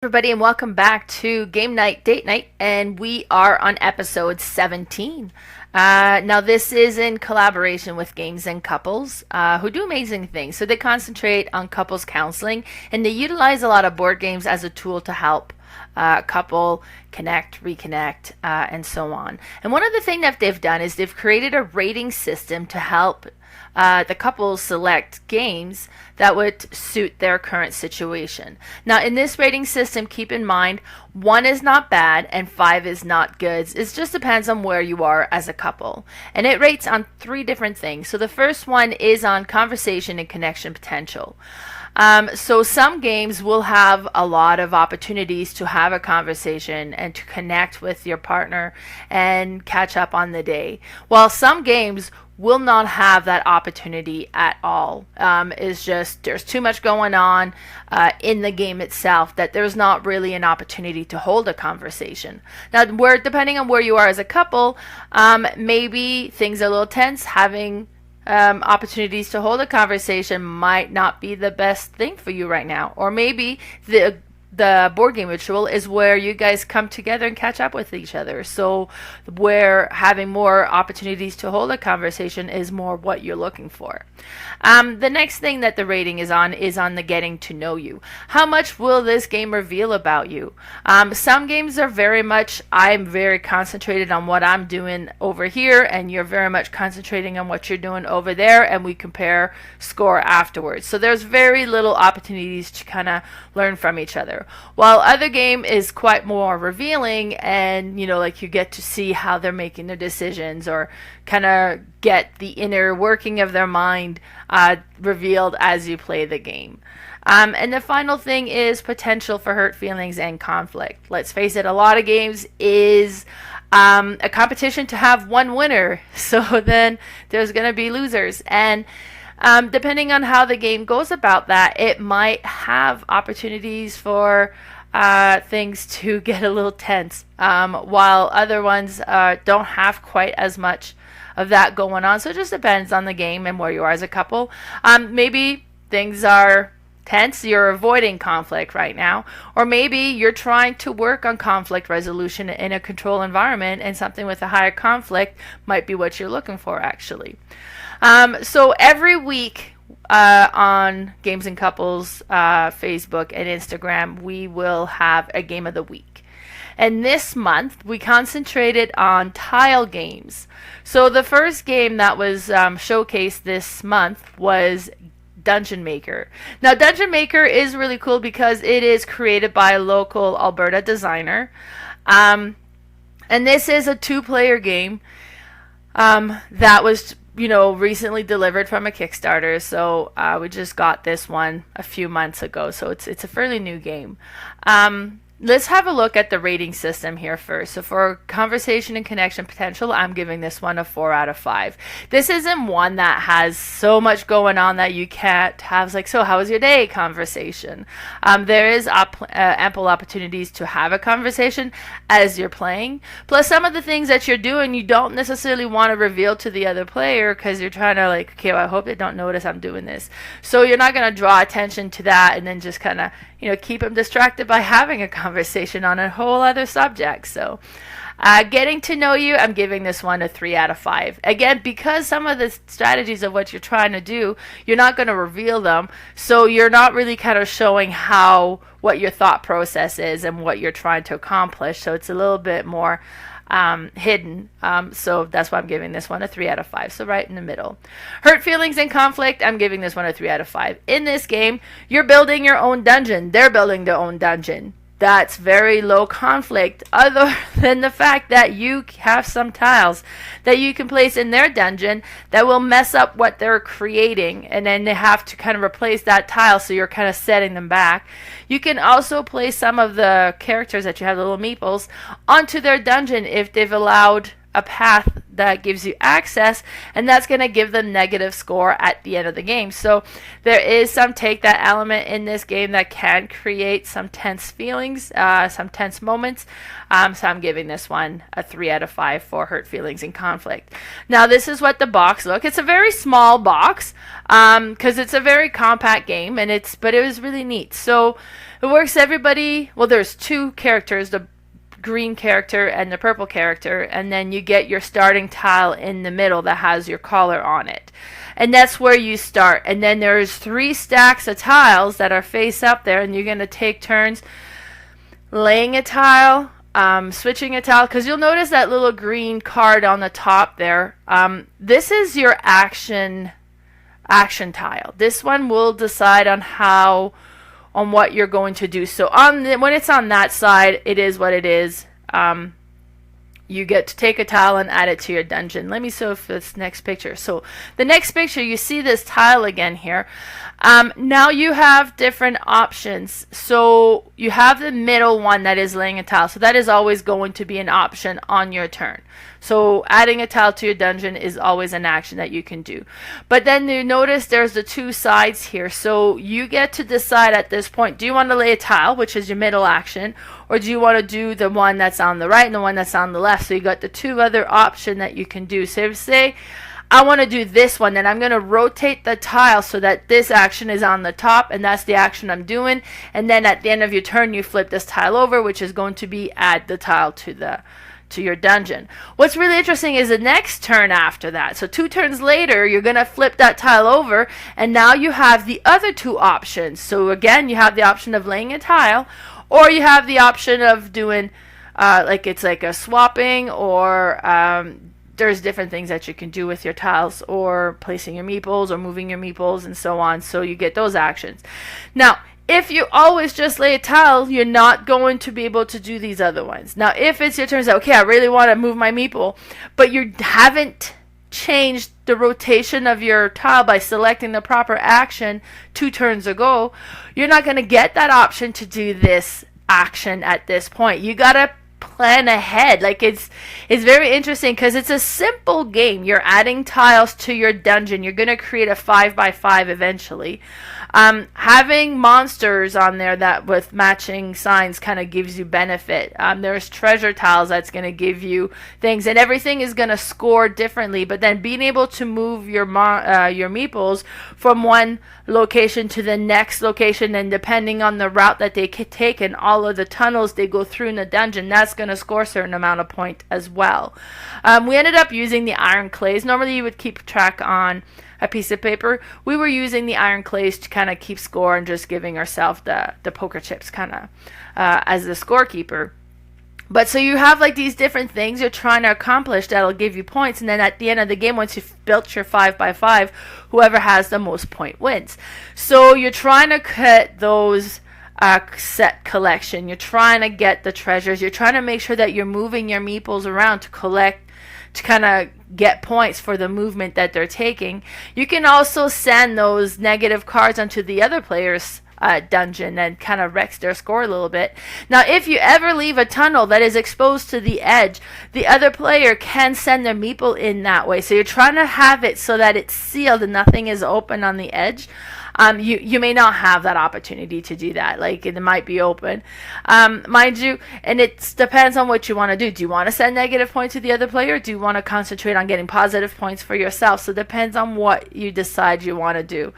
Everybody, and welcome back to Game Night Date Night, and we are on episode 17. Now this is in collaboration with Games and Couples, who do amazing things. So they concentrate on couples counseling, and they utilize a lot of board games as a tool to help couple connect, reconnect, and so on. And one of the things that they've done is they've created a rating system to help the couples select games that would suit their current situation. Now, in this rating system, keep in mind 1 is not bad and 5 is not good. It just depends on where you are as a couple. And it rates on 3 different things. So the first one is on conversation and connection potential. So some games will have a lot of opportunities to have a conversation and to connect with your partner and catch up on the day, while some games will not have that opportunity at all. It's just there's too much going on in the game itself that there's not really an opportunity to hold a conversation. Now, depending on where you are as a couple, maybe things are a little tense. Having opportunities to hold a conversation might not be the best thing for you right now. Or maybe the board game ritual is where you guys come together and catch up with each other. So where having more opportunities to hold a conversation is more what you're looking for. The next thing that the rating is on the getting to know you. How much will this game reveal about you? Some games are very much, I'm very concentrated on what I'm doing over here, and you're very much concentrating on what you're doing over there, and we compare score afterwards. So there's very little opportunities to kind of learn from each other. While other game is quite more revealing, and like you get to see how they're making their decisions or kind of get the inner working of their mind revealed as you play the game. And the final thing is potential for hurt feelings and conflict. Let's face it, a lot of games is a competition to have one winner, so then there's going to be losers. And depending on how the game goes about that, it might have opportunities for things to get a little tense, while other ones don't have quite as much of that going on. So it just depends on the game and where you are as a couple. Maybe things are tense, you're avoiding conflict right now, or maybe you're trying to work on conflict resolution in a control environment, and something with a higher conflict might be what you're looking for actually. So every week on Games and Couples Facebook and Instagram, we will have a game of the week. And this month, we concentrated on tile games. So the first game that was showcased this month was Dungeon Maker. Now, Dungeon Maker is really cool because it is created by a local Alberta designer. And this is a 2-player game that was recently delivered from a Kickstarter. So we just got this one a few months ago. So it's a fairly new game. Let's have a look at the rating system here first. So for conversation and connection potential, I'm giving this one a 4 out of 5. This isn't one that has so much going on that you can't have so how was your day conversation. There is ample opportunities to have a conversation as you're playing. Plus, some of the things that you're doing, you don't necessarily want to reveal to the other player because you're trying to okay, well, I hope they don't notice I'm doing this. So you're not going to draw attention to that and then just kind of keep them distracted by having a conversation on a whole other subject. So getting to know you, I'm giving this one a 3 out of 5. Again, because some of the strategies of what you're trying to do, you're not going to reveal them, so you're not really kind of showing what your thought process is and what you're trying to accomplish. So it's a little bit more hidden. So that's why I'm giving this one a 3 out of 5. So right in the middle. Hurt feelings and conflict, I'm giving this one a 3 out of 5. In this game, you're building your own dungeon. They're building their own dungeon. That's very low conflict, other than the fact that you have some tiles that you can place in their dungeon that will mess up what they're creating, and then they have to kind of replace that tile, so you're kind of setting them back. You can also place some of the characters that you have, the little meeples, onto their dungeon if they've allowed a path that gives you access, and that's going to give them negative score at the end of the game. So there is some take that element in this game that can create some tense feelings, some tense moments. So I'm giving this one a 3 out of 5 for hurt feelings and conflict. Now this is what the box looks. It's a very small box because it's a very compact game, but it was really neat. So it works everybody. Well, there's 2 characters, the green character and the purple character, and then you get your starting tile in the middle that has your color on it, and that's where you start. And then there's 3 stacks of tiles that are face up there, and you're going to take turns laying a tile, switching a tile, because you'll notice that little green card on the top there. This is your action tile. This one will decide on what you're going to do. So when it's on that side, it is what it is. You get to take a tile and add it to your dungeon. Let me show this next picture. So the next picture, you see this tile again here. Now you have different options. So you have the middle one that is laying a tile. So that is always going to be an option on your turn. So adding a tile to your dungeon is always an action that you can do. But then you notice there's the 2 sides here. So you get to decide at this point, do you want to lay a tile, which is your middle action, or do you want to do the one that's on the right and the one that's on the left? So you got the 2 other options that you can do. So if say I want to do this one, then I'm going to rotate the tile so that this action is on the top, and that's the action I'm doing. And then at the end of your turn, you flip this tile over, which is going to be add the tile to your dungeon. What's really interesting is the next turn after that. So 2 turns later, you're going to flip that tile over, and now you have the other 2 options. So again, you have the option of laying a tile, or you have the option of doing like a swapping, or there's different things that you can do with your tiles, or placing your meeples or moving your meeples and so on. So you get those actions. Now if you always just lay a tile, you're not going to be able to do these other ones. Now, if it's your turn, say, okay, I really want to move my meeple, but you haven't changed the rotation of your tile by selecting the proper action 2 turns ago, you're not going to get that option to do this action at this point. You got to plan ahead. Like it's very interesting because it's a simple game. You're adding tiles to your dungeon. You're going to create a 5x5 eventually. Having monsters on there that with matching signs kind of gives you benefit. There's treasure tiles that's going to give you things, and everything is going to score differently. But then being able to move your meeples from one location to the next location, and depending on the route that they take and all of the tunnels they go through in the dungeon, that's going to score a certain amount of point as well. We ended up using the iron clays. Normally you would keep track on a piece of paper. We were using the iron clays to kind of keep score and just giving ourselves the poker chips kind of as the scorekeeper. But so you have like these different things you're trying to accomplish that'll give you points, and then at the end of the game, once you've built your 5x5, whoever has the most point wins. So you're trying to cut those set collection. You're trying to get the treasures. You're trying to make sure that you're moving your meeples around to collect, to kind of get points for the movement that they're taking. You can also send those negative cards onto the other player's dungeon and kind of wrecks their score a little bit. Now, if you ever leave a tunnel that is exposed to the edge, the other player can send their meeple in that way. So you're trying to have it so that it's sealed and nothing is open on the edge. You may not have that opportunity to do that. Like, it might be open, mind you, and it depends on what you want to do. Do you want to send negative points to the other player, or do you want to concentrate on getting positive points for yourself? So it depends on what you decide you want to do.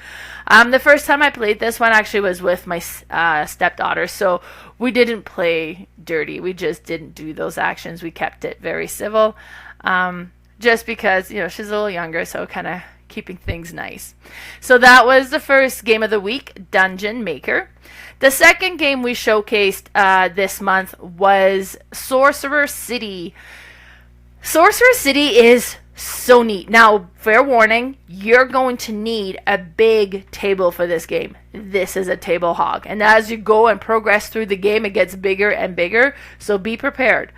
The first time I played this one actually was with my stepdaughter, so we didn't play dirty. We just didn't do those actions. We kept it very civil, just because, you know, she's a little younger, so kind of keeping things nice. So that was the first game of the week, Dungeon Maker. The second game we showcased this month was Sorcerer City. Sorcerer City is so neat. Now, fair warning, you're going to need a big table for this game. This is a table hog. And as you go and progress through the game, it gets bigger and bigger. So be prepared.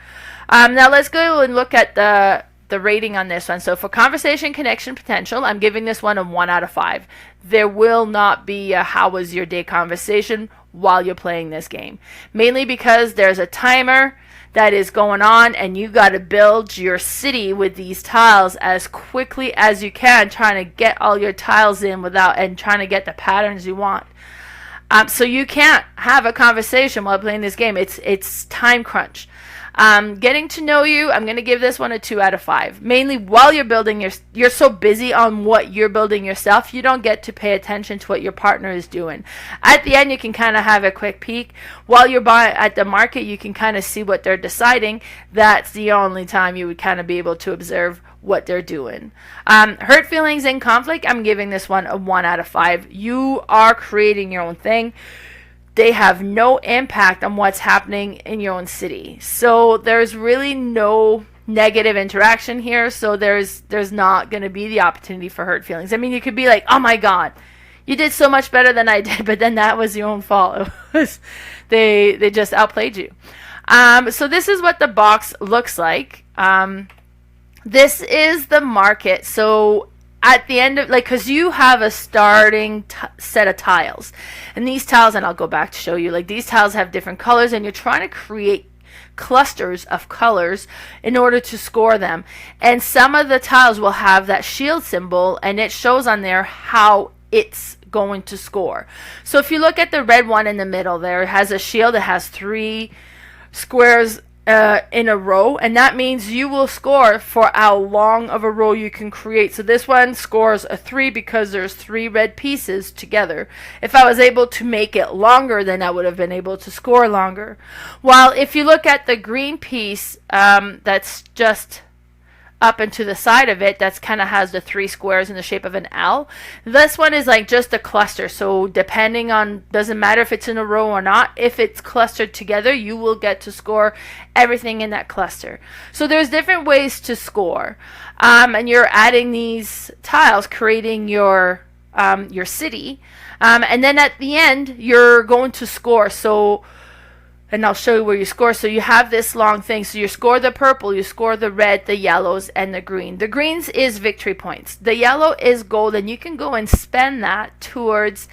Now let's go and look at the rating on this one. So for conversation connection potential, I'm giving this one a 1 out of 5. There will not be a how was your day conversation while you're playing this game. Mainly because there's a timer. that is going on, and you got to build your city with these tiles as quickly as you can, trying to get all your tiles in without and trying to get the patterns you want. So you can't have a conversation while playing this game. It's time crunch. Getting to know you, I'm going to give this one a 2 out of 5. Mainly while you're building you're so busy on what you're building yourself, you don't get to pay attention to what your partner is doing. At the end, you can kind of have a quick peek. While you're at the market, you can kind of see what they're deciding. That's the only time you would kind of be able to observe what they're doing. Hurt feelings and conflict, I'm giving this one a 1 out of 5. You are creating your own thing. They have no impact on what's happening in your own city. So there's really no negative interaction here. So there's not going to be the opportunity for hurt feelings. I mean, you could be like, oh my God, you did so much better than I did, but then that was your own fault. It was, they just outplayed you. So this is what the box looks like. This is the market. So at the end of, like, because you have a starting set of tiles, and these tiles, and I'll go back to show you, like, these tiles have different colors, and you're trying to create clusters of colors in order to score them. And some of the tiles will have that shield symbol, and it shows on there how it's going to score. So if you look at the red one in the middle there, it has a shield that has 3 squares in a row, and that means you will score for how long of a row you can create. So this one scores a 3 because there's 3 red pieces together. If I was able to make it longer, then I would have been able to score longer. While if you look at the green piece, that's just up and to the side of it, that's kind of has the 3 squares in the shape of an L. This one is like just a cluster, so depending on, doesn't matter if it's in a row or not, if it's clustered together, you will get to score everything in that cluster. So there's different ways to score, and you're adding these tiles, creating your city, and then at the end you're going to score. So, and I'll show you where you score. So you have this long thing. So you score the purple, you score the red, the yellows, and the green. The greens is victory points. The yellow is gold, and you can go and spend that towards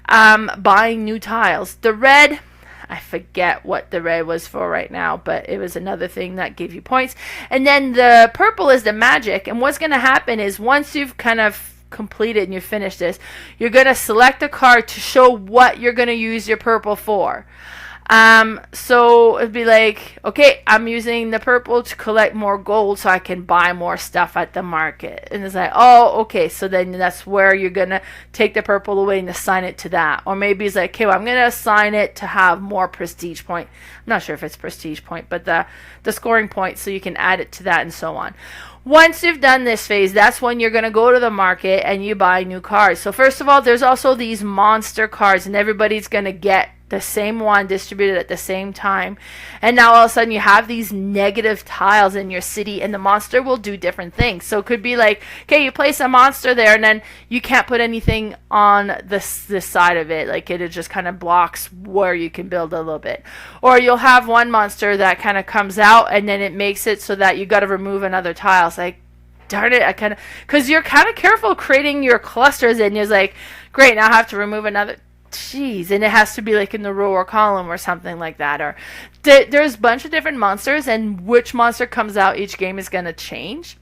buying new tiles. The red, I forget what the red was for right now, but it was another thing that gave you points. And then the purple is the magic. And what's going to happen is once you've kind of completed and you finish this, you're going to select a card to show what you're going to use your purple for. So it'd be like, okay, I'm using the purple to collect more gold so I can buy more stuff at the market. And it's like, oh, okay, so then that's where you're gonna take the purple away and assign it to that. Or maybe it's like, okay, well, I'm gonna assign it to have more prestige point. I'm not sure if it's prestige point, but the scoring point, so you can add it to that and so on. Once you've done this phase, that's when you're going to go to the market and you buy new cards. So first of all, there's also these monster cards, and everybody's going to get the same one distributed at the same time. And now all of a sudden you have these negative tiles in your city, and the monster will do different things. So it could be like, okay, you place a monster there, and then you can't put anything on this side of it. Like it just kind of blocks where you can build a little bit. Or you'll have one monster that kind of comes out, and then it makes it so that you got to remove another tile. It's like, darn it, I kind of, because you're kind of careful creating your clusters, and you're like, great, now I have to remove another. Jeez, and it has to be like in the row or column or something like that. Or there's a bunch of different monsters, and which monster comes out each game is going to change.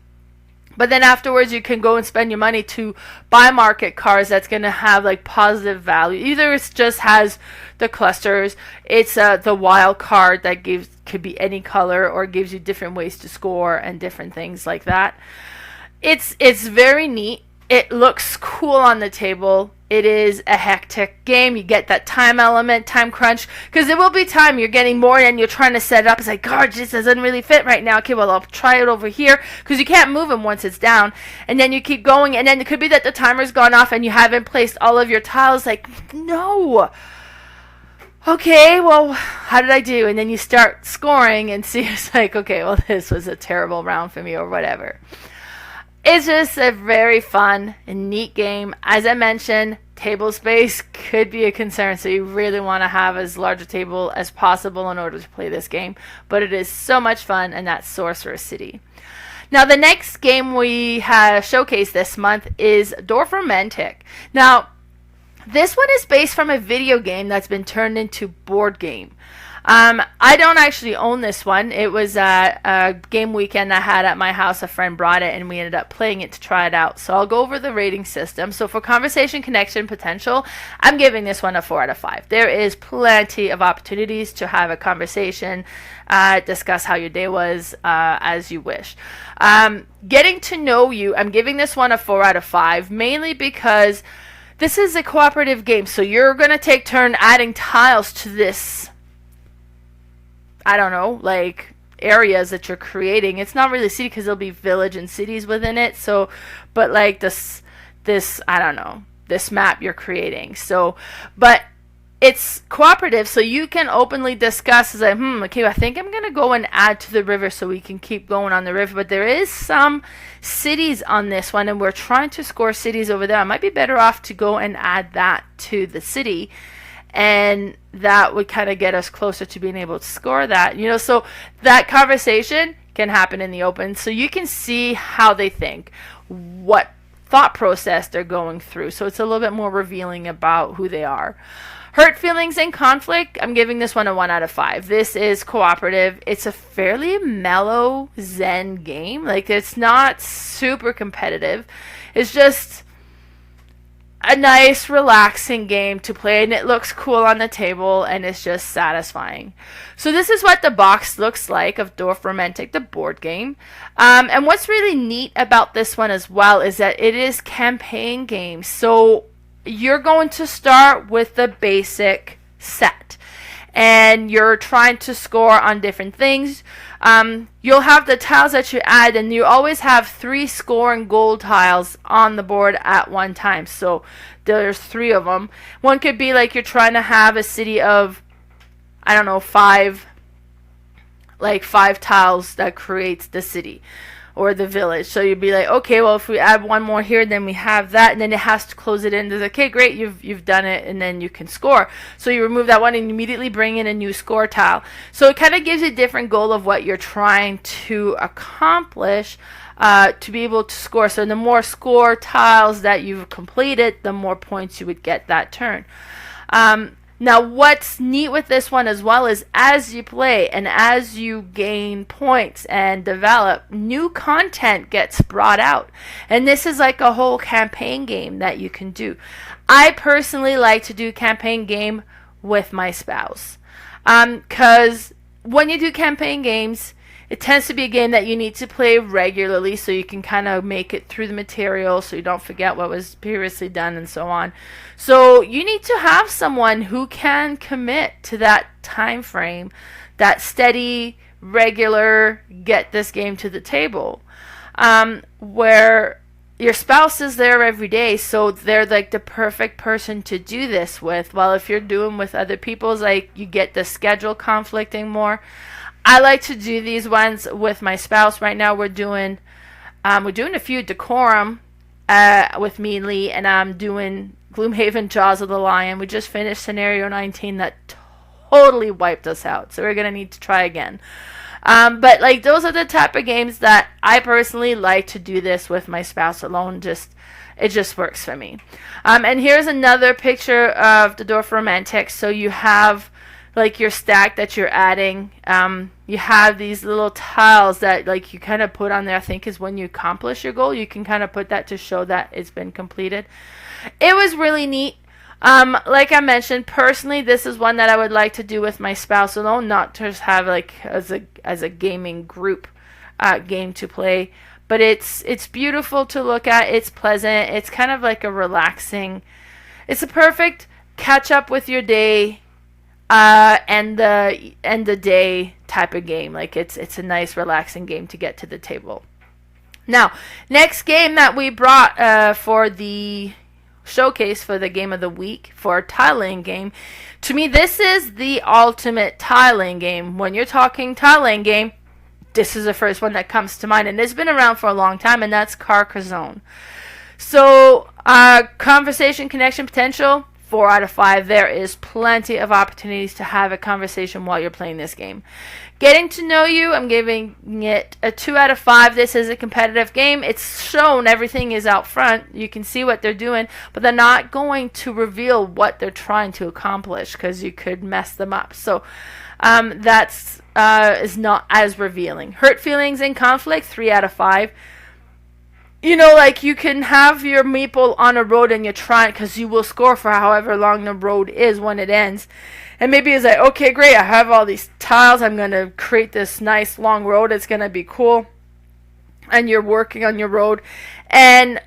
But then afterwards you can go and spend your money to buy market cards that's going to have like positive value. Either it just has the clusters, it's the wild card that could be any color, or gives you different ways to score and different things like that. It's very neat. It looks cool on the table. It is a hectic game. You get that time element, time crunch, because there will be time you're getting more and you're trying to set it up. It's like, God, this doesn't really fit right now. Okay, well, I'll try it over here, because you can't move them once it's down. And then you keep going, and then it could be that the timer's gone off and you haven't placed all of your tiles. Like, no. Okay, well, how did I do? And then you start scoring and see, it's like, okay, well, this was a terrible round for me or whatever. It's just a very fun and neat game. As I mentioned, table space could be a concern, so you really want to have as large a table as possible in order to play this game. But it is so much fun, and that's Sorcerer City. Now, the next game we have showcased this month is Dorf Romantik. Now, This one is based from a video game that's been turned into board game. I don't actually own this one. It was a game weekend I had at my house. A friend brought it, and we ended up playing it to try it out. So I'll go over the rating system. So for conversation, connection, potential, I'm giving this one a 4 out of 5. There is plenty of opportunities to have a conversation, discuss how your day was, as you wish. Getting to know you, I'm giving this one a 4 out of 5, mainly because this is a cooperative game. So you're going to take turn adding tiles to this, I don't know, like areas that you're creating. It's not really a city because there'll be village and cities within it. So, but like this, I don't know, this map you're creating. So, but it's cooperative, so you can openly discuss. It's like, okay, I think I'm gonna go and add to the river so we can keep going on the river. But there is some cities on this one, and we're trying to score cities over there. I might be better off to go and add that to the city, and that would kind of get us closer to being able to score that, so that conversation can happen in the open, so you can see how they think, what thought process they're going through, so it's a little bit more revealing about who they are. Hurt feelings and conflict, I'm giving this one a 1 out of 5. This is cooperative. It's a fairly mellow zen game. Like, it's not super competitive. It's just a nice, relaxing game to play, and it looks cool on the table, and it's just satisfying. So this is what the box looks like of Dorf Romantik, the board game. And what's really neat about this one as well is that it is campaign game. So you're going to start with the basic set, and you're trying to score on different things. You'll have the tiles that you add, and you always have 3 score and gold tiles on the board at one time. So there's 3 of them. One could be like you're trying to have a city of, I don't know, 5 tiles that creates the city or the village. So you'd be like, okay, well, if we add one more here, then we have that, and then it has to close it in. It's okay, great, you've done it, and then you can score. So you remove that one and immediately bring in a new score tile. So it kind of gives you a different goal of what you're trying to accomplish to be able to score. So the more score tiles that you've completed, the more points you would get that turn. Now, what's neat with this one as well is as you play and as you gain points and develop, new content gets brought out. And this is like a whole campaign game that you can do. I personally like to do campaign game with my spouse. Because when you do campaign games, it tends to be a game that you need to play regularly so you can kind of make it through the material so you don't forget what was previously done and so on. So you need to have someone who can commit to that time frame, that steady, regular, get this game to the table, where your spouse is there every day, so they're like the perfect person to do this with. While if you're doing with other people, it's like you get the schedule conflicting more. I like to do these ones with my spouse. Right now we're doing a few Decorum with me and Lee, and I'm doing Gloomhaven Jaws of the Lion. We just finished scenario 19 that totally wiped us out, so we're gonna need to try again. But like those are the type of games that I personally like to do this with my spouse alone. It just works for me. And here's another picture of the Dorf Romantik. So you have like your stack that you're adding. You have these little tiles that like you kind of put on there. I think is when you accomplish your goal, you can kind of put that to show that it's been completed. It was really neat. Like I mentioned, personally, this is one that I would like to do with my spouse alone, not just have like as a gaming group game to play. But it's beautiful to look at. It's pleasant. It's kind of like a relaxing. It's a perfect catch up with your day. And the day type of game. Like it's a nice relaxing game to get to the table. Now, next game that we brought for the showcase for the game of the week for a tile-laying game. To me, this is the ultimate tile-laying game. When you're talking tile-laying game, this is the first one that comes to mind, and it's been around for a long time, and that's Carcassonne. So, conversation, connection, potential, 4 out of 5. There is plenty of opportunities to have a conversation while you're playing this game. Getting to know you, I'm giving it a 2 out of 5. This is a competitive game. It's shown everything is out front. You can see what they're doing, but they're not going to reveal what they're trying to accomplish because you could mess them up. So that's is not as revealing. Hurt feelings and conflict, 3 out of 5. You know, like you can have your meeple on a road and you're trying, because you will score for however long the road is when it ends. And maybe it's like, okay, great, I have all these tiles. I'm going to create this nice long road. It's going to be cool. And you're working on your road. And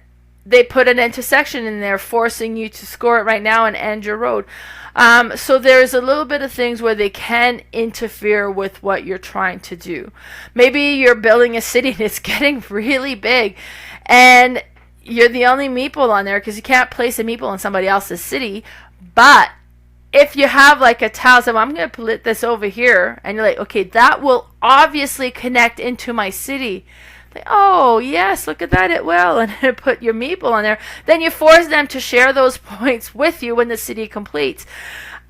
they put an intersection in there forcing you to score it right now and end your road. So there's a little bit of things where they can interfere with what you're trying to do. Maybe you're building a city and it's getting really big. And you're the only meeple on there because you can't place a meeple in somebody else's city. But if you have like a tile, so I'm going to put this over here, and you're like, okay, that will obviously connect into my city. Like, oh, yes, look at that, it will. And put your meeple on there. Then you force them to share those points with you when the city completes.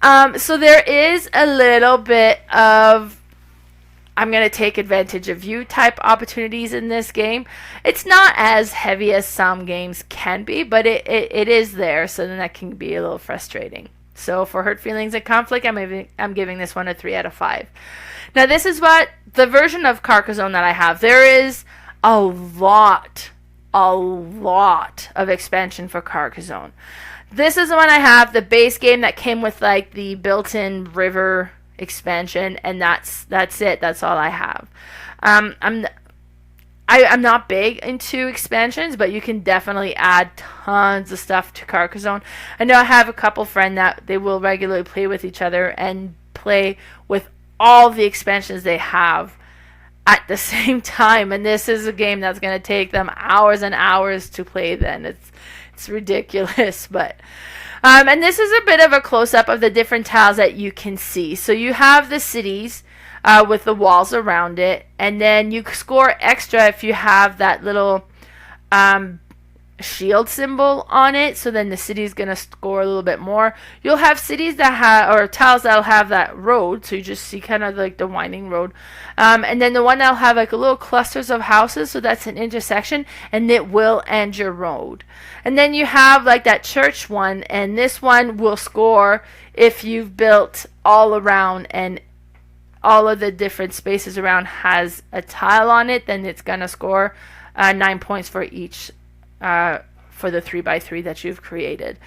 So there is a little bit of I'm going to take advantage of you type opportunities in this game. It's not as heavy as some games can be, but it is there, so then that can be a little frustrating. So for hurt feelings and conflict, I'm giving this one a 3 out of 5. Now this is what the version of Carcassonne that I have. There is a lot of expansion for Carcassonne. This is the one I have, the base game that came with like the built-in river expansion, and that's it. That's all I have. I'm not big into expansions, but you can definitely add tons of stuff to Carcassonne. I know I have a couple friends that they will regularly play with each other and play with all the expansions they have at the same time, and this is a game that's going to take them hours and hours to play. Then it's ridiculous, but and this is a bit of a close-up of the different tiles that you can see. So you have the cities with the walls around it, and then you score extra if you have that little shield symbol on it, so then the city is going to score a little bit more. You'll have cities that have, or tiles that'll have that road, so you just see kind of like the winding road, and then the one that'll have like a little clusters of houses, so that's an intersection, and it will end your road. And then you have like that church one, and this one will score if you've built all around and all of the different spaces around has a tile on it, then it's going to score 9 points for each for the 3x3 that you've created.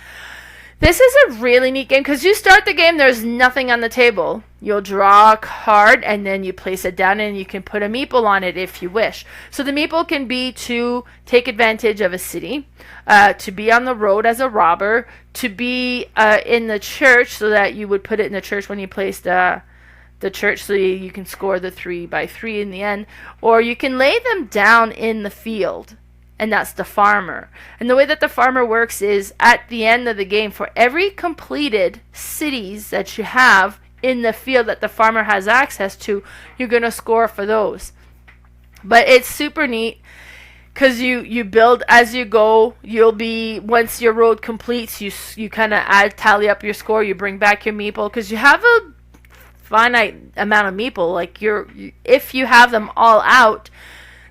This is a really neat game because you start the game, there's nothing on the table. You'll draw a card and then you place it down and you can put a meeple on it if you wish. So the meeple can be to take advantage of a city, to be on the road as a robber, to be in the church, so that you would put it in the church when you placed the church, so you can score the 3x3 in the end, or you can lay them down in the field, and that's the farmer. And the way that the farmer works is at the end of the game, for every completed cities that you have in the field that the farmer has access to, you're going to score for those. But it's super neat because you build as you go. You'll be, once your road completes, you kind of tally up your score, you bring back your meeple, because you have a finite amount of meeple. Like if you have them all out,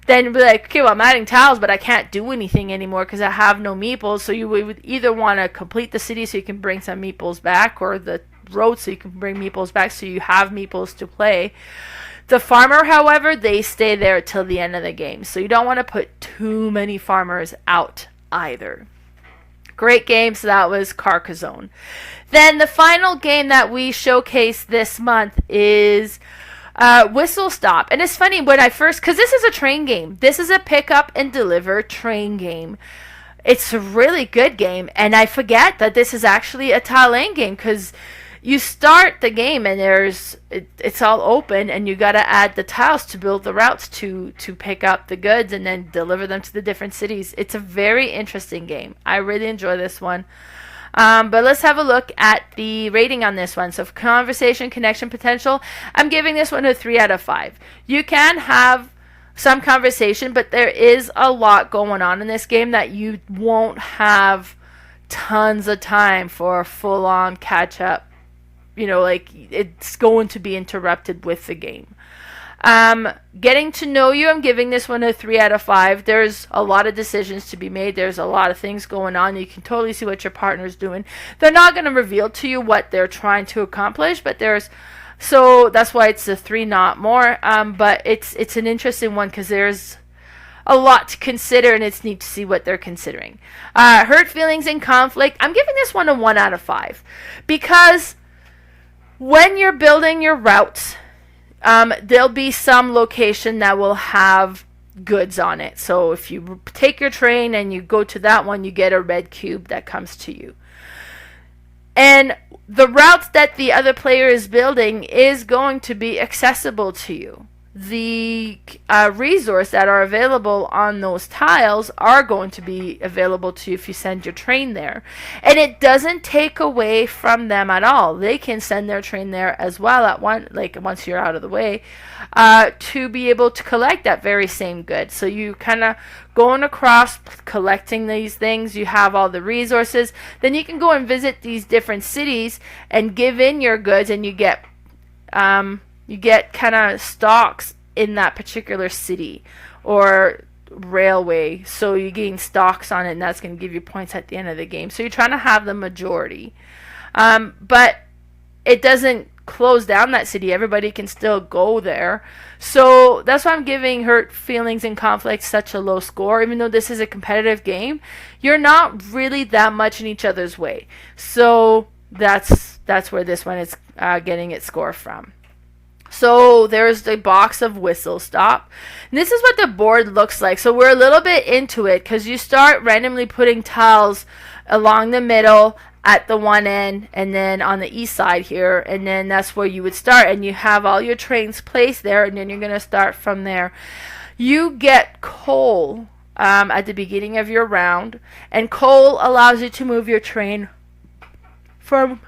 then be like, okay, well, I'm adding tiles, but I can't do anything anymore because I have no meeples. So you would either want to complete the city so you can bring some meeples back, or the road so you can bring meeples back so you have meeples to play. The farmer, however, they stay there till the end of the game. So you don't want to put too many farmers out either. Great game. So that was Carcassonne. Then the final game that we showcased this month is Whistle Stop. And it's funny, when I first, because this is a train game. This is a pick up and deliver train game. It's a really good game, and I forget that this is actually a tile laying game, because you start the game and it's all open, and you got to add the tiles to build the routes to pick up the goods and then deliver them to the different cities. It's a very interesting game. I really enjoy this one. But let's have a look at the rating on this one. So for conversation, connection, potential, I'm giving this one a 3 out of 5. You can have some conversation, but there is a lot going on in this game that you won't have tons of time for a full-on catch-up. Like it's going to be interrupted with the game. Getting to know you, I'm giving this one a 3 out of 5. There's a lot of decisions to be made. There's a lot of things going on. You can totally see what your partner's doing. They're not going to reveal to you what they're trying to accomplish, but so that's why it's a 3, not more. But it's an interesting one because there's a lot to consider, and it's neat to see what they're considering. Hurt feelings and conflict, I'm giving this one a 1 out of 5 because when you're building your routes, there'll be some location that will have goods on it. So if you take your train and you go to that one, you get a red cube that comes to you. And the routes that the other player is building is going to be accessible to you. The resources that are available on those tiles are going to be available to you if you send your train there. And it doesn't take away from them at all. They can send their train there as well once you're out of the way, to be able to collect that very same good. So you kind of going across collecting these things, you have all the resources, then you can go and visit these different cities and give in your goods, and you get kind of stocks in that particular city or railway. So you gain stocks on it, and that's going to give you points at the end of the game. So you're trying to have the majority. But it doesn't close down that city. Everybody can still go there. So that's why I'm giving Hurt Feelings and Conflict such a low score. Even though this is a competitive game, you're not really that much in each other's way. So that's where this one is getting its score from. So there's the box of whistle stop. And this is what the board looks like. So we're a little bit into it because you start randomly putting tiles along the middle at the one end and then on the east side here, and then that's where you would start, and you have all your trains placed there, and then you're going to start from there. You get coal at the beginning of your round, and coal allows you to move your train from